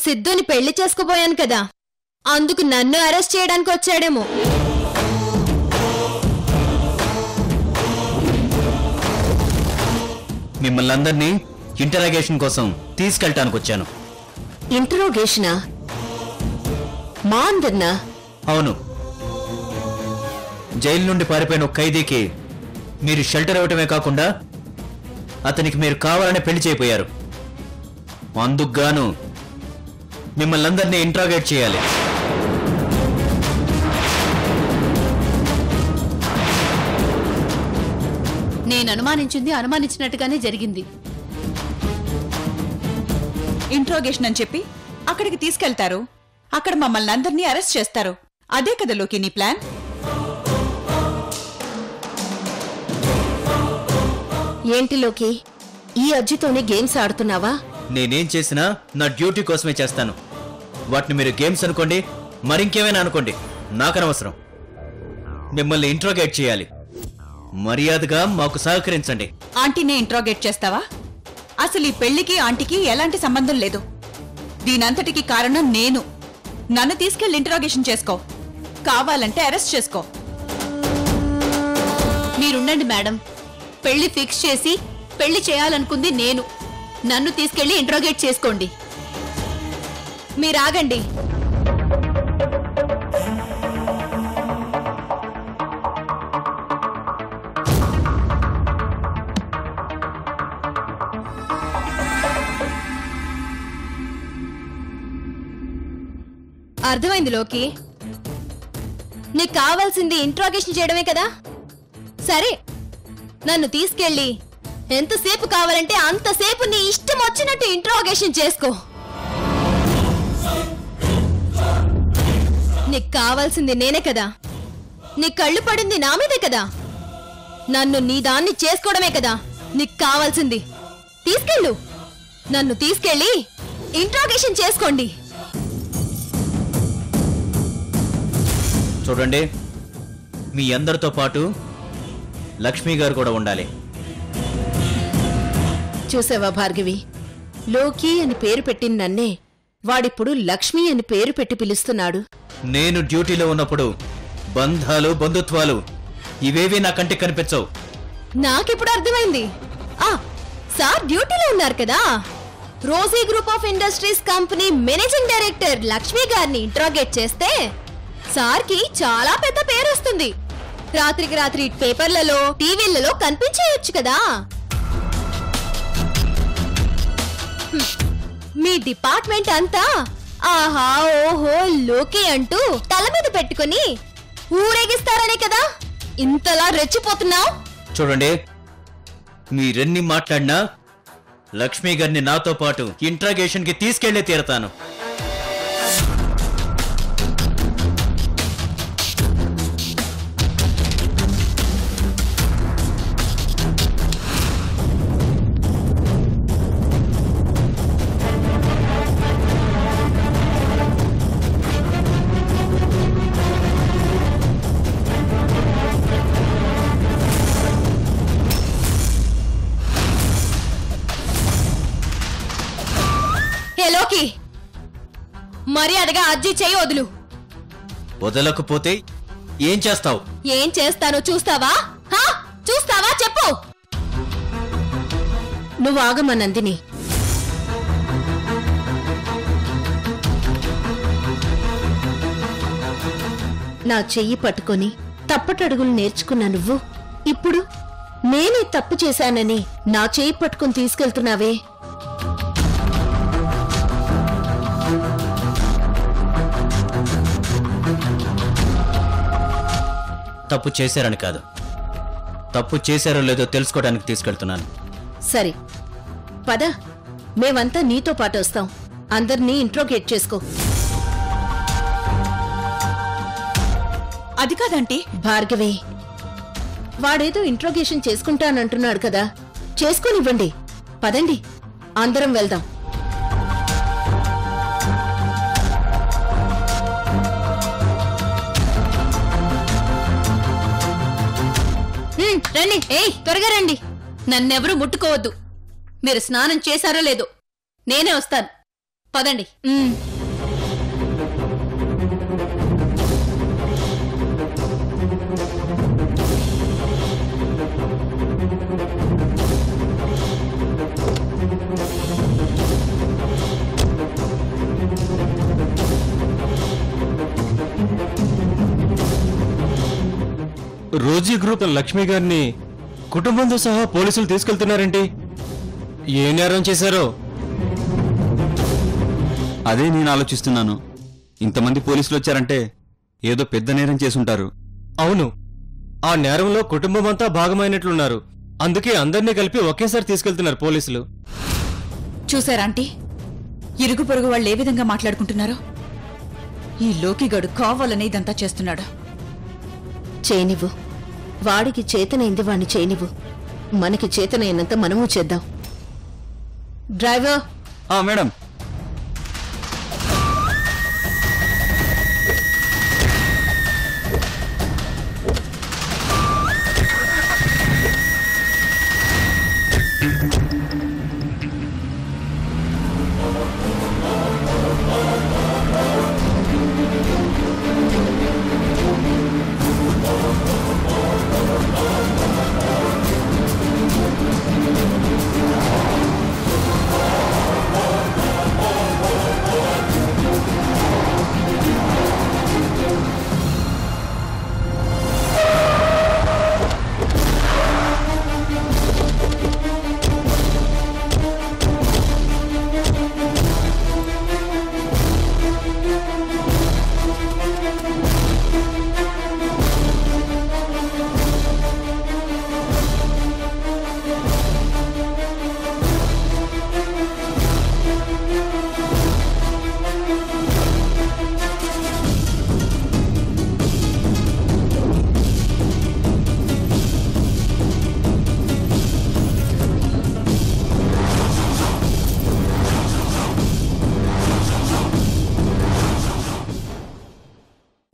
సిద్ధుని పెళ్లి చేసుకోబోయాను కదా, అందుకు నన్ను అరెస్ట్ చేయడానికి వచ్చాడేమో. మిమ్మల్ని అందరినీ ఇంటరాగేషన్ కోసం తీసుకెళ్ళటానికి వచ్చాను. ఇంటరోగేషనా? మా అందరినా? అవును. జైలు నుండి పారిపోయిన ఒక ఖైదీకి మీరు షెల్టర్ ఇవ్వటమే కాకుండా అతనికి మీరు కావాలనే పెళ్లి చేయపోయారు. అందుకుగాను మిమ్మల్ని అందరినీ ఇంటరాగేట్ చేయాలి. నేను అనుమానించింది అనుమానించినట్టుగానే జరిగింది. ఇంట్రోగేషన్ అని చెప్పి అక్కడికి తీసుకెళ్తారు, అక్కడ మమ్మల్ని అందరినీ అరెస్ట్ చేస్తారు. అదే కదా లోకి నీ ప్లాన్? ఏంటిలోకి ఈ అజ్జితోనే గేమ్స్ ఆడుతున్నావా? నేనేం చేసినా నా డ్యూటీ కోసమే చేస్తాను. వాటిని మీరు గేమ్స్ అనుకోండి, మరింకేమైనా అనుకోండి, నాకనవసరం. మిమ్మల్ని ఇంట్రోగేట్ చేయాలి. మర్యాదగా మాకు సహకరించండి. ఆంటీనే ఇంట్రోగేట్ చేస్తావా? అసలు ఈ పెళ్లికి ఆంటీకి ఎలాంటి సంబంధం లేదు. దీనంతటికి కారణం నేను. నన్ను తీసుకెళ్లి ఇంట్రోగేషన్ చేసుకో, కావాలంటే అరెస్ట్ చేసుకో. మీరుండండి మేడం, పెళ్లి ఫిక్స్ చేసి పెళ్లి చేయాలనుకుంది నేను. నన్ను తీసుకెళ్లి ఇంట్రోగేట్ చేసుకోండి. మీరాగండి. అర్థమైంది లోకి, నీకు కావాల్సింది ఇంట్రోగేషన్ చేయడమే కదా. సరే, నన్ను తీసుకెళ్ళి ఎంతసేపు కావాలంటే అంతసేపు నీ ఇష్టం వచ్చినట్టు ఇంట్రోగేషన్ చేసుకో. నీకు కావాల్సింది నేనే కదా, నీ కళ్ళు పడింది నా మీదే కదా, నన్ను నీ దాన్ని చేసుకోవడమే కదా నీకు కావాల్సింది. తీసుకెళ్ళు, నన్ను తీసుకెళ్ళి ఇంట్రోగేషన్ చేసుకోండి. చూడండి, మీ అందరితో పాటు లక్ష్మి గారు కూడా ఉండాలి. చూసావా భార్గవి, లోకి అని పేరు పెట్టిన నన్నే వాడిప్పుడు లక్ష్మి అని పేరు పెట్టి పిలుస్తున్నాడు. నేను డ్యూటీలో ఉన్నప్పుడు బంధాలు, బంధుత్వాలు ఇవేవి నా కంటికి కనిపించవు. నాకిప్పుడు అర్థమైంది. సార్ డ్యూటీలో ఉన్నారు కదా, Rosy group of industries company managing director Lakshmi గారిని ఇంట్రోగేట్ చేస్తే సార్కి చాలా పెద్ద పేరు వస్తుంది. రాత్రికి రాత్రి పేపర్లలో, టీవీలలో కనిపించేయొచ్చు కదా. మీ డిపార్ట్మెంట్ అంతా ఆహా ఓహో లోకి అంటూ తల మీద పెట్టుకుని ఊరేగిస్తారనే కదా ఇంతలా రెచ్చిపోతున్నావు. చూడండి, మీరెన్ని మాట్లాడినా లక్ష్మి గారిని నాతో పాటు ఇంట్రాగేషన్ కి తీసుకెళ్లే తీరతాను. లోకి, మర్యాదగా అజ్జి చేయి వదులు. వదలకపోతే ఏం చేస్తావు? ఏం చేస్తానో చూస్తావా? చూస్తావా చెప్పు. నువ్వు ఆగమా నందిని. నా చెయ్యి పట్టుకొని తప్పటడుగులు నేర్చుకున్నా నువ్వు, ఇప్పుడు నేనే తప్పు చేశానని నా చెయ్యి పట్టుకుని తీసుకెళ్తున్నావే. తప్పు చేశారని కాదు, తప్పు చేశారో లేదో తెలుసుకోవడానికి తీసుకెళ్తున్నాను. సరే పద, మేమంతా నీతో పాటు వస్తాం. అందరినీ ఇంట్రోగేట్ చేసుకో. అది కాదంటీ. భార్గవి, వాడేదో ఇంట్రోగేషన్ చేసుకుంటానంటున్నాడు కదా, చేసుకునివ్వండి. పదండి, అందరం వెళ్దాం. రండి, త్వరగా రండి. నన్నెవరూ ముట్టుకోవద్దు. మీరు స్నానం చేశారో లేదో నేనే వస్తాను. పదండి. రోజీ గ్రూప్ లక్ష్మి గారిని కుటుంబంతో సహా పోలీసులు తీసుకెళ్తున్నారేంటి? ఏ నేరం చేశారో? అదే నేను ఆలోచిస్తున్నాను. ఇంతమంది పోలీసులు వచ్చారంటే ఏదో పెద్ద నేరం చేసుంటారు. అవును, ఆ నేరంలో కుటుంబమంతా భాగమైనట్లున్నారు. అందుకే అందరినీ కలిపి ఒకేసారి తీసుకెళ్తున్నారు పోలీసులు. చూసారాంటీ, ఇరుగు పొరుగు వాళ్ళు ఏ విధంగా మాట్లాడుకుంటున్నారో? ఈ లోకిగాడు కావాలనే ఇదంతా చేస్తున్నాడు. చేయనివ్వు, వాడికి చేతనైంది వాణ్ణి చేయనివ్వు. మనకి చేతనైనంత మనము చేద్దాం. డ్రైవర్. మేడం.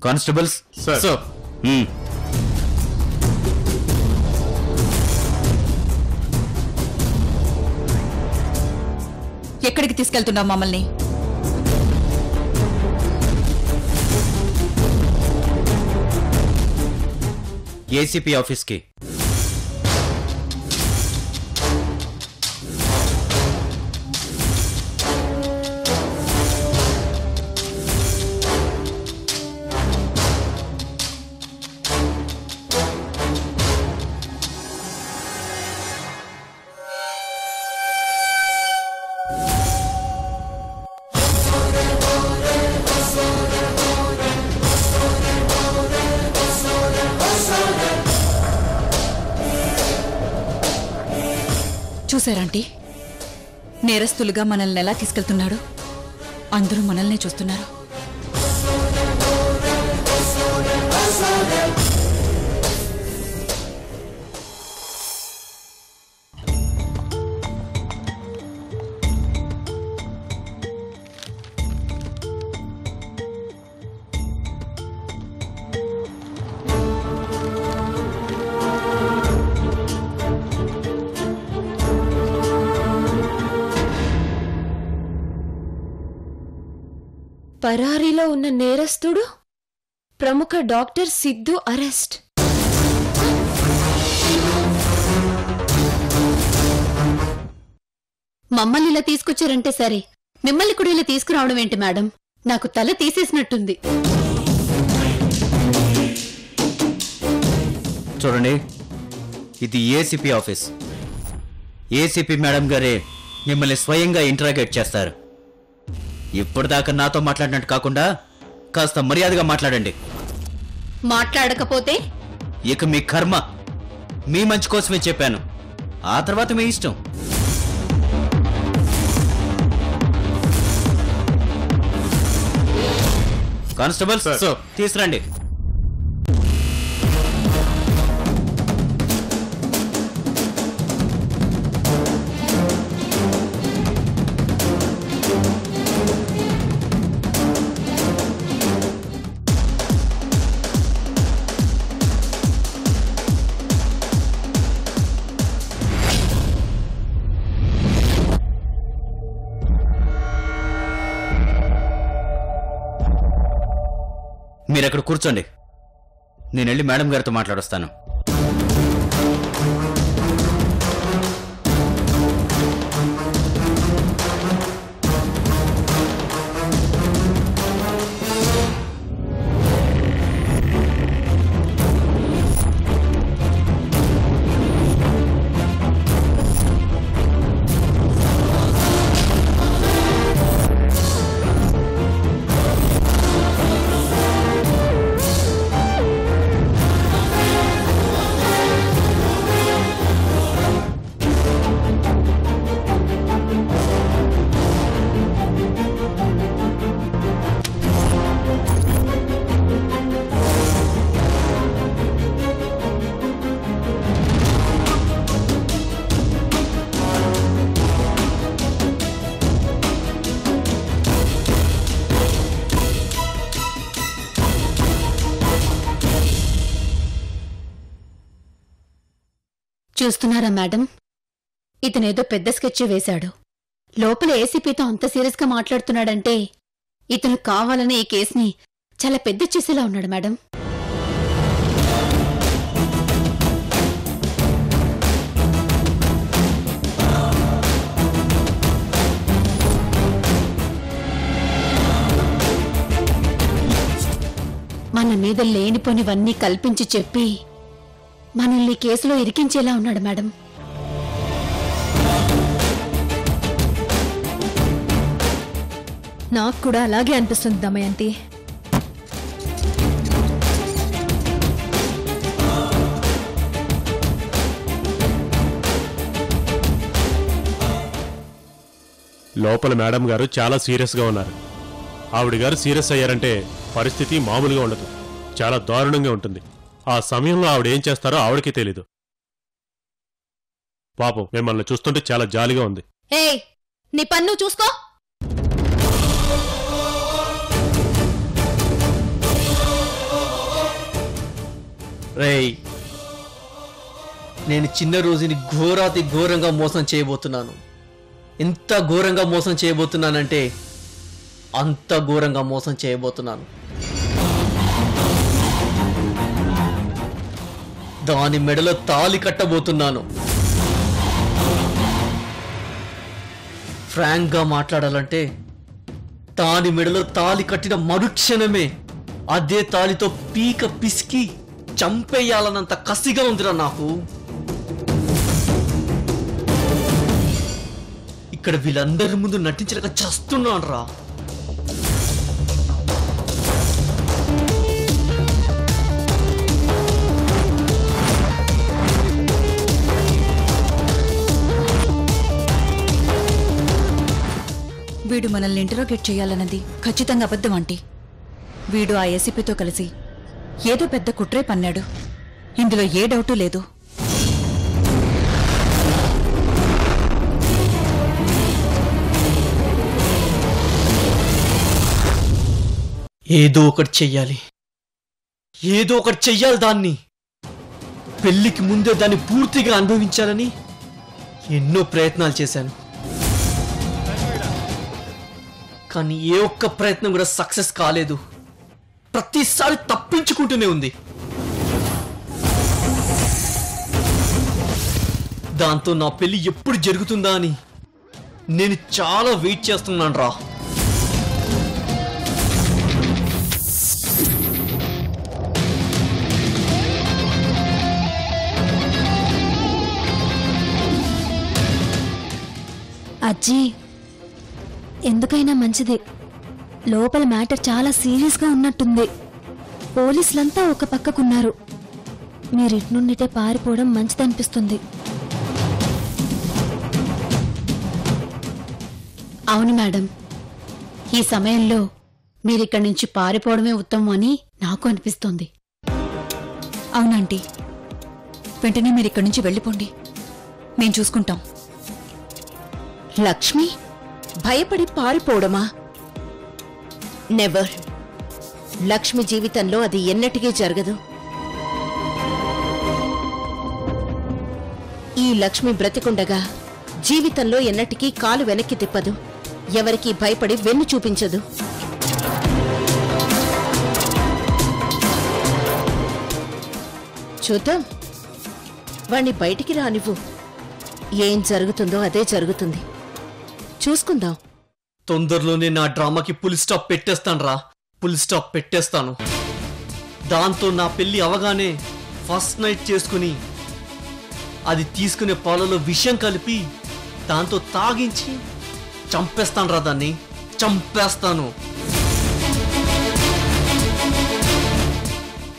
Constables sir. ఎక్కడికి తీసుకెళ్తున్నావు మమ్మల్ని? ఏసీపీ ఆఫీస్కి. చూసారాంటీ, నేరస్తులుగా మనల్ని ఎలా తీసుకెళ్తున్నాడు? అందరూ మనల్నే చూస్తున్నారు. పరారీలో ఉన్న నేరస్తుడు ప్రముఖ డాక్టర్ సిద్ధు అరెస్ట్. మమ్మల్ని ఇలా తీసుకొచ్చారంటే సరే, మిమ్మల్ని కూడా ఇలా తీసుకురావడం ఏంటి మేడం? నాకు తల తీసేసినట్టుంది. చూడండి, ఇది ఏసీపీ ఆఫీస్. ఏసీపీ మేడం గారే మిమ్మల్ని స్వయంగా ఇంటరాగేట్ చేస్తారు. ఇప్పటిదాకా నాతో మాట్లాడినట్టు కాకుండా కాస్త మర్యాదగా మాట్లాడండి. మాట్లాడకపోతే ఇక మీ కర్మ. మీ మంచి కోసమే చెప్పాను, ఆ తర్వాత మీ ఇష్టం. కానిస్టేబుల్స్ తీసురండి. మీరు అక్కడ కూర్చోండి, నేను వెళ్ళి మేడం గారితో మాట్లాడొస్తాను. చూస్తున్నారా మేడం, ఇతనేదో పెద్ద స్కెచ్ వేశాడు. లోపల ఏసీపీతో అంత సీరియస్గా మాట్లాడుతున్నాడంటే ఇతను కావాలని ఈ కేసుని చాలా పెద్ద చేసేలా ఉన్నాడు మేడం. మన మీద లేనిపోనివన్నీ కల్పించి చెప్పి మనల్ని కేసులో ఇరికించేలా ఉన్నాడు మేడం. నాకు కూడా అలాగే అనిపిస్తుంది దమయంతి. లోపల మేడం గారు చాలా సీరియస్గా ఉన్నారు. ఆవిడ గారు సీరియస్ అయ్యారంటే పరిస్థితి మామూలుగా ఉండదు, చాలా దారుణంగా ఉంటుంది. ఆ సమయంలో ఆవిడ ఏం చేస్తారో ఆవిడకి తెలీదు. పాపం మిమ్మల్ని చూస్తుంటే చాలా జాలిగా ఉంది. ఏయ్, నీ పన్ను చూసుకో. రేయ్, నేను చిన్న రోజుని ఘోరాతి ఘోరంగా మోసం చేయబోతున్నాను. ఎంత ఘోరంగా మోసం చేయబోతున్నానంటే అంత ఘోరంగా మోసం చేయబోతున్నాను. దాని మెడలో తాళి కట్టబోతున్నాను. ఫ్రాంక్గా మాట్లాడాలంటే దాని మెడలో తాళి కట్టిన మరుక్షణమే అదే తాళితో పీక పిసికి చంపేయాలన్నంత కసిగా ఉందిరా నాకు. ఇక్కడ వీళ్ళందరి ముందు నటించలేక చస్తున్నాను రా. వీడు మనల్ని ఇంటరోగేట్ చేయాలన్నది ఖచ్చితంగా అబద్ధం ఆంటీ. వీడు ఆ ఏసీపీతో కలిసి ఏదో పెద్ద కుట్రే పన్నాడు, ఇందులో ఏ డౌటు లేదు. ఏదో ఒకటి చెయ్యాలి, ఏదో ఒకటి చెయ్యాలి. దాన్ని పెళ్లికి ముందే దాన్ని పూర్తిగా అనుభవించాలని ఎన్నో ప్రయత్నాలు చేశాను, కానీ ఏ ఒక్క ప్రయత్నం కూడా సక్సెస్ కాలేదు. ప్రతిసారి తప్పించుకుంటూనే ఉంది. దాంతో నా పెళ్లి ఎప్పుడు జరుగుతుందా అని నేను చాలా వెయిట్ చేస్తున్నాను రా. అజ్జీ, ఎందుకైనా మంచిది, లోపల మ్యాటర్ చాలా సీరియస్గా ఉన్నట్టుంది. పోలీసులంతా ఒక పక్కకున్నారు. మీరు ఇట్నుండిటే పారిపోవడం మంచిదనిపిస్తుంది. అవును మేడం, ఈ సమయంలో మీరిక్కడి నుంచి పారిపోవడమే ఉత్తమం అని నాకు అనిపిస్తోంది. అవునంటీ, వెంటనే మీరిక్కడి నుంచి వెళ్ళిపోండి, మేం చూసుకుంటాం. లక్ష్మి భయపడి పారిపోవడమా? నెవర్. లక్ష్మి జీవితంలో అది ఎన్నటికీ జరగదు. ఈ లక్ష్మి బ్రతికుండగా జీవితంలో ఎన్నటికీ కాలు వెనక్కి తిప్పదు, ఎవరికీ భయపడి వెన్ను చూపించదు. చూద్దాం. వాణ్ణి బయటికి రానివ్వు. ఏం జరుగుతుందో అదే జరుగుతుంది. చూసుకుందాం. తొందరలోనే నా డ్రామాకి ఫుల్ స్టాప్ పెట్టేస్తాను రా. ఫుల్ స్టాప్ పెట్టేస్తాను. దాంతో నా పెళ్లి అవగానే ఫస్ట్ నైట్ చేసుకుని అది తీసుకునే పాలలో విషం కలిపి దాంతో తాగించి చంపేస్తాను రా. దాన్ని చంపేస్తాను.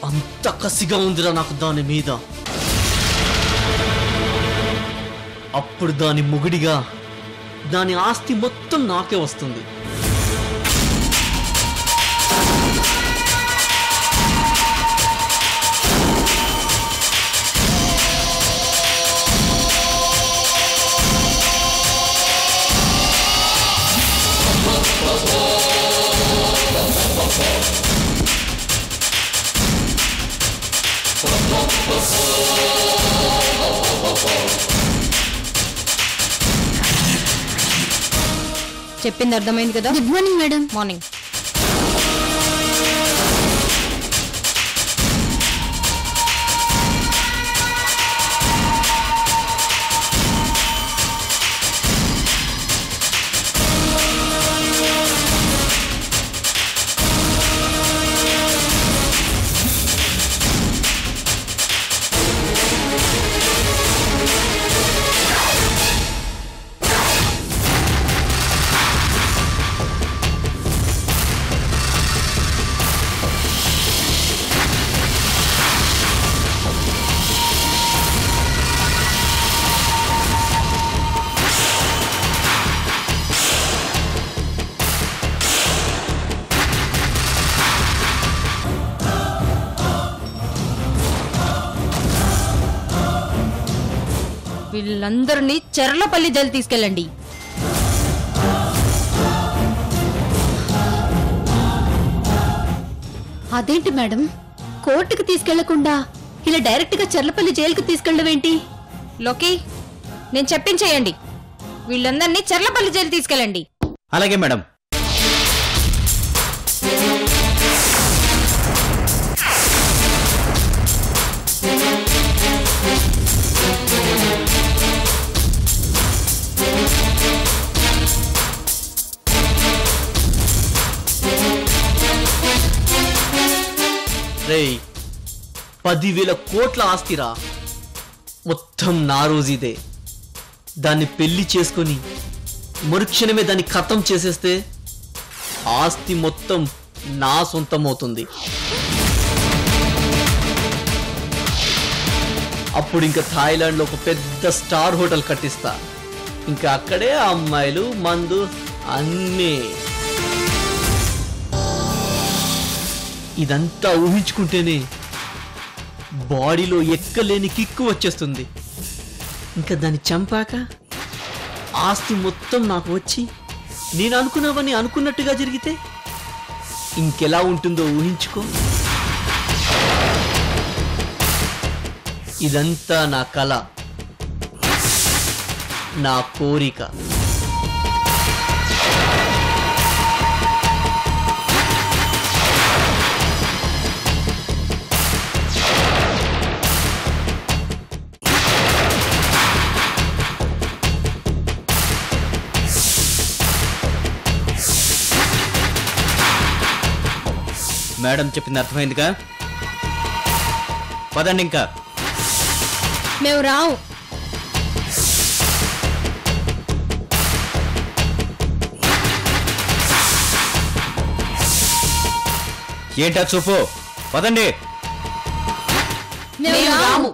అంత కసిగా ఉందిరా నాకు దాని మీద. అప్పుడు దాని మొగుడిగా దాని ఆస్తి మొత్తం నాకే వస్తుంది. చెప్పింది అర్థమైంది కదా? Good morning madam. మార్నింగ్. వీళ్ళందరినీ చెర్లపల్లి జైలు తీసుకెళ్ళండి. అదేంటి మేడం, కోర్టుకు తీసుకెళ్లకుండా ఇలా డైరెక్ట్ గా చర్లపల్లి జైలుకు తీసుకెళ్ళడం ఏంటి? లోకి, నేను చెప్పించేయండి. వీళ్ళందరినీ చెర్లపల్లి జైలు తీసుకెళ్ళండి. అలాగే మేడం. రేయ్, 10,000 కోట్ల ఆస్తిరా. మొత్తం నా రోజుదే. దాన్ని పెళ్లి చేసుకొని మరుక్షణమే దాన్ని ఖతం చేసేస్తే ఆస్తి మొత్తం నా సొంతం అవుతుంది. అప్పుడు ఇంకా థాయిలాండ్లో ఒక పెద్ద స్టార్ హోటల్ కట్టిస్తా. ఇంకా అక్కడే అమ్మాయిలు, మందు అన్నీ. ఇదంతా ఊహించుకుంటేనే బాడీలో ఎక్కలేని కిక్కు వచ్చేస్తుంది. ఇంకా దాన్ని చంపాక ఆస్తి మొత్తం నాకు వచ్చి నేను అనుకున్నవన్నీ అనుకున్నట్టుగా జరిగితే ఇంకెలా ఉంటుందో ఊహించుకో. ఇదంతా నా కల, నా కోరిక. మేడం చెప్పింది అర్థమైందిగా? పదండి ఇంకా. మేము రావు. ఏంటా చూపు? పదండి. మేము రాము.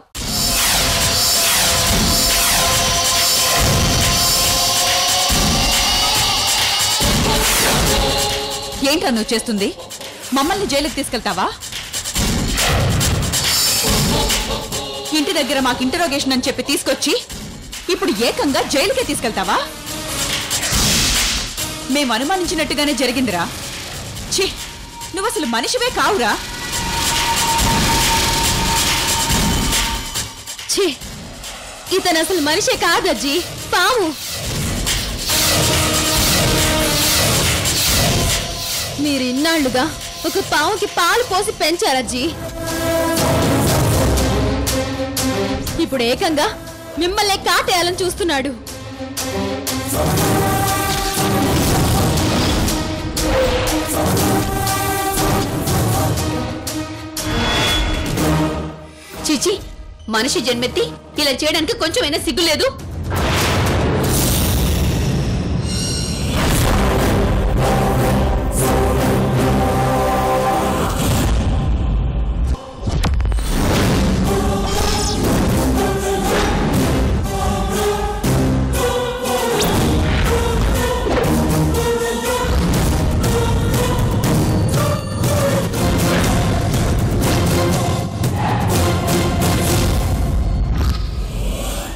ఏంటా నువ్వు చేస్తుంది? మమ్మల్ని జైలుకి తీసుకెళ్తావా? ఇంటి దగ్గర మాకు ఇంటరోగేషన్ అని చెప్పి తీసుకొచ్చి ఇప్పుడు ఏకంగా జైలుకే తీసుకెళ్తావా? మేము అనుమానించినట్టుగానే జరిగిందిరా. ఛీ, నువ్వు అసలు మనిషివే కావురా. ఛీ, ఇతను అసలు మనిషే కాదజ్జీ, పాము. మీరు ఇన్నాళ్లుగా ఒక పావుకి పాలు పోసి పెంచారజ్జీ. ఇప్పుడు ఏకంగా మిమ్మల్ని కాటేయాలని చూస్తున్నాడు. చిచి, మనిషి జన్మెత్తి ఇలా చేయడానికి కొంచెమైనా సిగ్గులేదు.